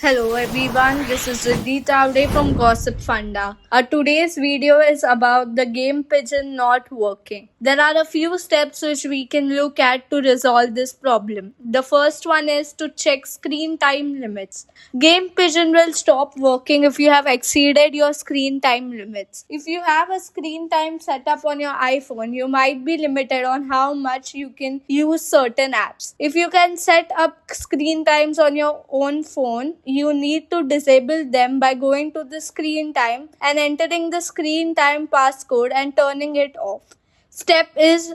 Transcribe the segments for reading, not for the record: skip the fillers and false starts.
Hello everyone, this is Riddhi Tavde from Gossipfunda. Today's video is about the Game Pigeon not working. There are a few steps which we can look at to resolve this problem. The first one is to check screen time limits. Game Pigeon will stop working if you have exceeded your screen time limits. If you have a screen time set up on your iPhone, you might be limited on how much you can use certain apps. If you can set up screen times on your own phone, you need to disable them by going to the screen time and entering the screen time passcode and turning it off. Step is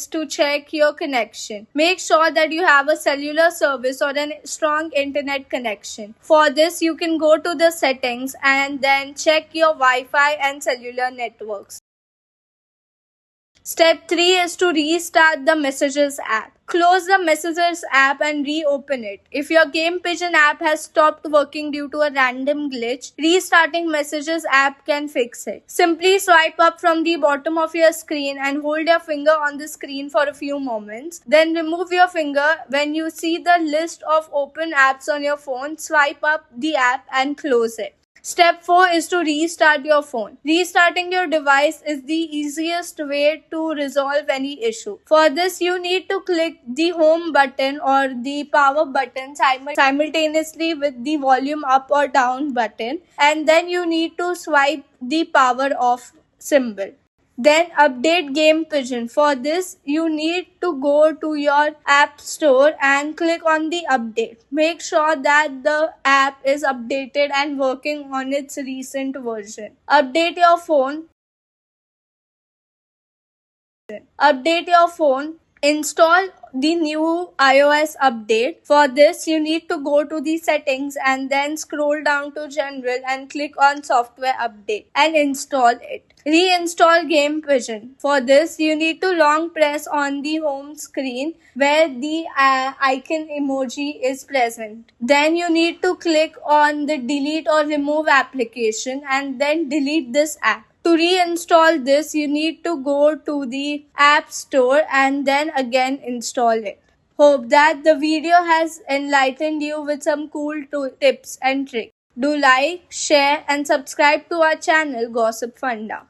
to check your connection. Make sure that you have a cellular service or a strong internet connection. For this, you can go to the settings and then check your Wi-Fi and cellular networks. Step 3 is to restart the Messages app. Close the Messages app and reopen it. If your Game Pigeon app has stopped working due to a random glitch, restarting Messages app can fix it. Simply swipe up from the bottom of your screen and hold your finger on the screen for a few moments. Then remove your finger. When you see the list of open apps on your phone, swipe up the app and close it. Step 4 is to restart your phone. Restarting your device is the easiest way to resolve any issue. For this, you need to click the home button or the power button simultaneously with the volume up or down button, and then you need to swipe the power off symbol. Then update Game Pigeon. For this, you need to go to your app store and click on the update. Make sure that the app is updated and working on its recent version. Update your phone. Install the new iOS update. For this, you need to go to the settings and then scroll down to general and click on software update and install it. Reinstall Game Pigeon. For this, you need to long press on the home screen where the icon emoji is present. Then you need to click on the delete or remove application and then delete this app. To reinstall this, you need to go to the App Store and then again install it. Hope that the video has enlightened you with some cool tips and tricks. Do like, share and subscribe to our channel Gossipfunda.